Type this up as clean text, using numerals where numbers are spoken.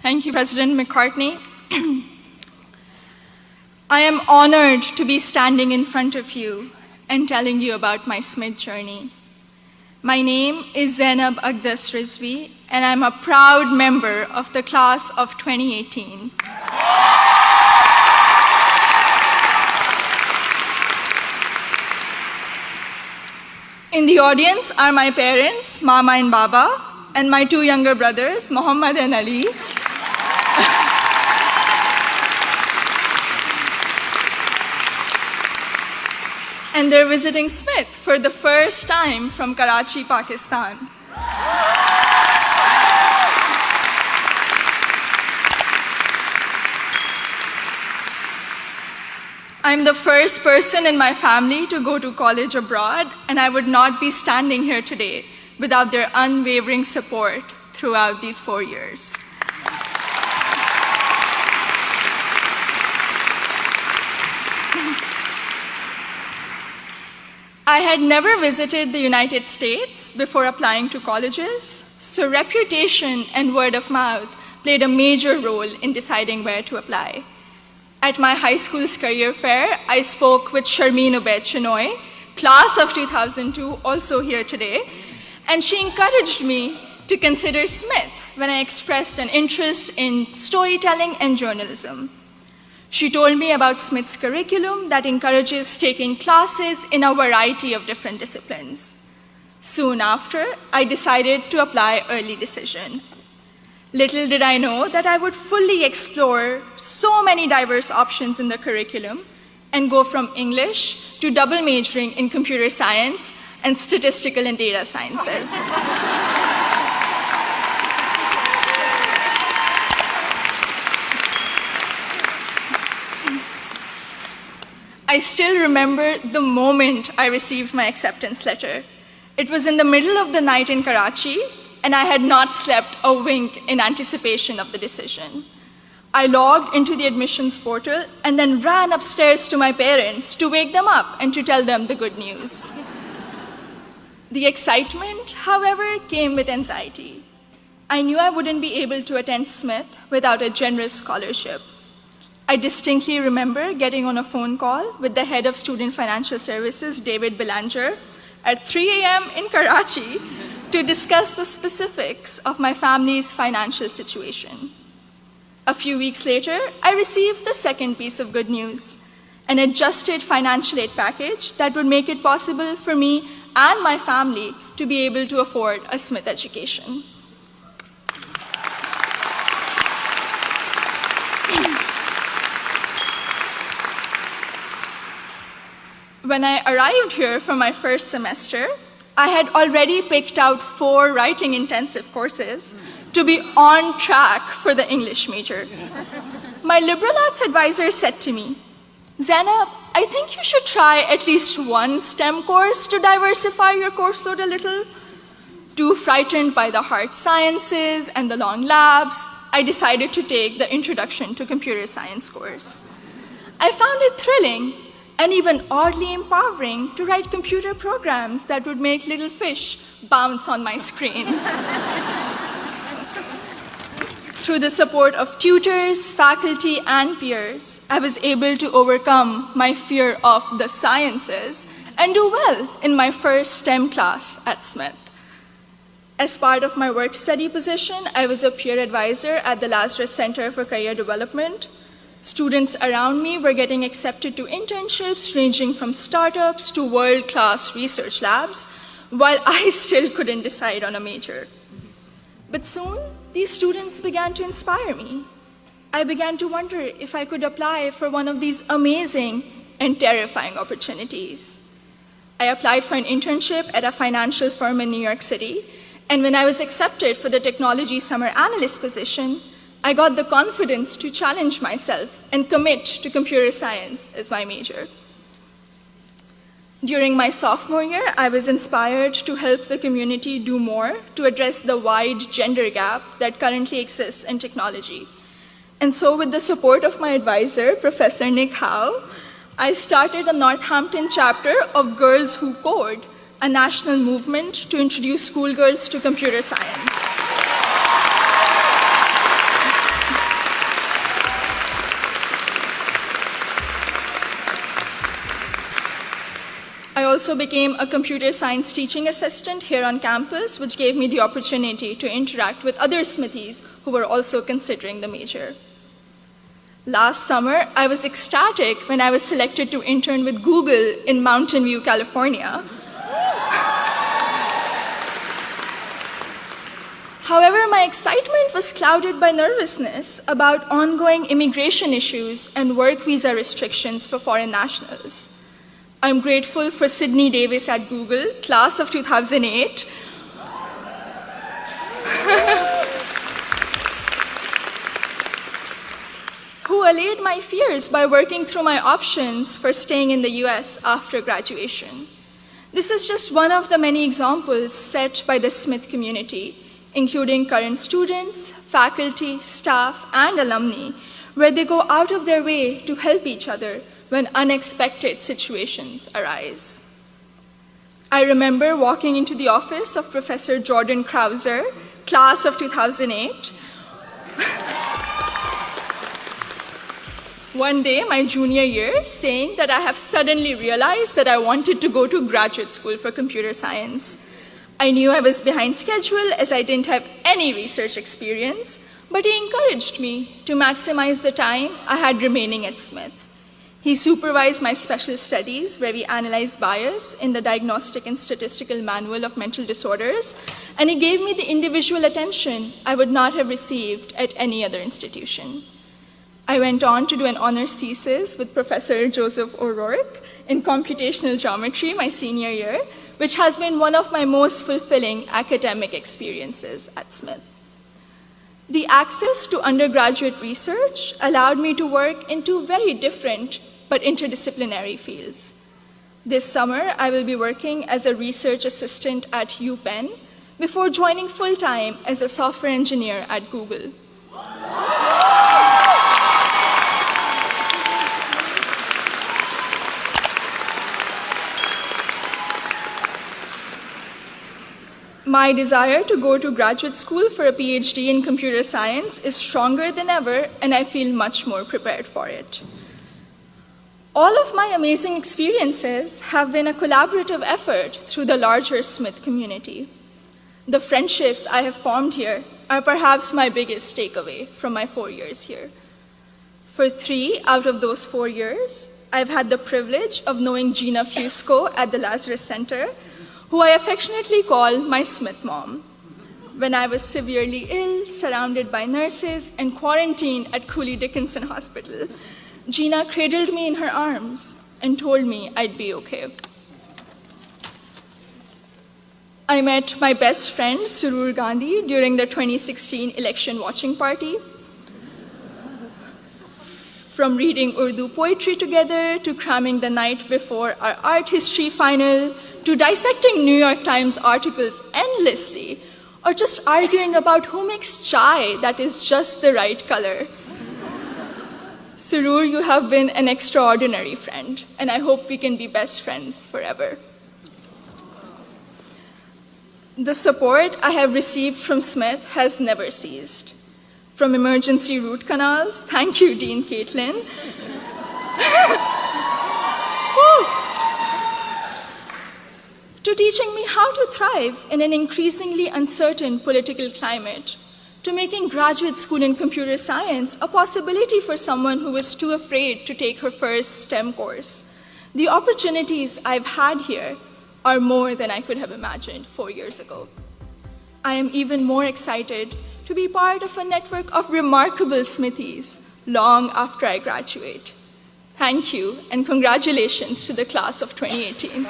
Thank you, President McCartney. I am honored to be standing in front of you and telling you about my SMID journey. My name is Zainab Aqdas Rizvi, and I'm a proud member of the class of 2018. In the audience are my parents, Mama and Baba, and my two younger brothers, Muhammad and Ali. And they're visiting Smith for the first time from Karachi, Pakistan. I'm the first person in my family to go to college abroad, and I would not be standing here today without their unwavering support throughout these 4 years. I had never visited the United States before applying to colleges, so reputation and word of mouth played a major role in deciding where to apply. At my high school's career fair, I spoke with Sharmeen Ubaid Chinoy, class of 2002, also here today, and she encouraged me to consider Smith when I expressed an interest in storytelling and journalism. She told me about Smith's curriculum that encourages taking classes in a variety of different disciplines. Soon after, I decided to apply early decision. Little did I know that I would fully explore so many diverse options in the curriculum and go from English to double majoring in computer science and statistical and data sciences. I still remember the moment I received my acceptance letter. It was in the middle of the night in Karachi, and I had not slept a wink in anticipation of the decision. I logged into the admissions portal and then ran upstairs to my parents to wake them up and to tell them the good news. The excitement, however, came with anxiety. I knew I wouldn't be able to attend Smith without a generous scholarship. I distinctly remember getting on a phone call with the head of Student Financial Services, David Belanger, at 3 a.m. in Karachi to discuss the specifics of my family's financial situation. A few weeks later, I received the second piece of good news, an adjusted financial aid package that would make it possible for me and my family to be able to afford a Smith education. When I arrived here for my first semester, I had already picked out 4 writing intensive courses to be on track for the English major. My liberal arts advisor said to me, "Zainab, I think you should try at least one STEM course to diversify your course load a little." Too frightened by the hard sciences and the long labs, I decided to take the Introduction to Computer Science course. I found it thrilling and even oddly empowering to write computer programs that would make little fish bounce on my screen. Through the support of tutors, faculty, and peers, I was able to overcome my fear of the sciences and do well in my first STEM class at Smith. As part of my work-study position, I was a peer advisor at the Lazarus Center for Career Development. Students around me were getting accepted to internships ranging from startups to world-class research labs, while I still couldn't decide on a major. But soon, these students began to inspire me. I began to wonder if I could apply for one of these amazing and terrifying opportunities. I applied for an internship at a financial firm in New York City, and when I was accepted for the technology summer analyst position, I got the confidence to challenge myself and commit to computer science as my major. During my sophomore year, I was inspired to help the community do more to address the wide gender gap that currently exists in technology. And so with the support of my advisor, Professor Nick Howe, I started a Northampton chapter of Girls Who Code, a national movement to introduce schoolgirls to computer science. also became a computer science teaching assistant here on campus, which gave me the opportunity to interact with other Smithies who were also considering the major. Last summer, I was ecstatic when I was selected to intern with Google in Mountain View, California. However, my excitement was clouded by nervousness about ongoing immigration issues and work visa restrictions for foreign nationals. I'm grateful for Sydney Davis at Google, class of 2008, who allayed my fears by working through my options for staying in the US after graduation. This is just one of the many examples set by the Smith community, including current students, faculty, staff, and alumni, where they go out of their way to help each other when unexpected situations arise. I remember walking into the office of Professor Jordan Krauser, class of 2008, one day, my junior year, saying that I have suddenly realized that I wanted to go to graduate school for computer science. I knew I was behind schedule as I didn't have any research experience, but he encouraged me to maximize the time I had remaining at Smith. He supervised my special studies, where we analyzed bias in the Diagnostic and Statistical Manual of Mental Disorders, and he gave me the individual attention I would not have received at any other institution. I went on to do an honors thesis with Professor Joseph O'Rourke in computational geometry my senior year, which has been one of my most fulfilling academic experiences at Smith. The access to undergraduate research allowed me to work in two very different but interdisciplinary fields. This summer, I will be working as a research assistant at UPenn before joining full-time as a software engineer at Google. My desire to go to graduate school for a PhD in computer science is stronger than ever, and I feel much more prepared for it. All of my amazing experiences have been a collaborative effort through the larger Smith community. The friendships I have formed here are perhaps my biggest takeaway from my 4 years here. For 3 out of those 4 years, I've had the privilege of knowing Gina Fusco at the Lazarus Center, who I affectionately call my Smith mom. When I was severely ill, surrounded by nurses, and quarantined at Cooley Dickinson Hospital, Gina cradled me in her arms and told me I'd be okay. I met my best friend, Surur Gandhi, during the 2016 election watching party. From reading Urdu poetry together, to cramming the night before our art history final, to dissecting New York Times articles endlessly, or just arguing about who makes chai that is just the right color. Surur, you have been an extraordinary friend, and I hope we can be best friends forever. The support I have received from Smith has never ceased. From emergency root canals, thank you, Dean Caitlin, to teaching me how to thrive in an increasingly uncertain political climate, to making graduate school in computer science a possibility for someone who was too afraid to take her first STEM course. The opportunities I've had here are more than I could have imagined 4 years ago. I am even more excited to be part of a network of remarkable Smithies long after I graduate. Thank you, and congratulations to the class of 2018.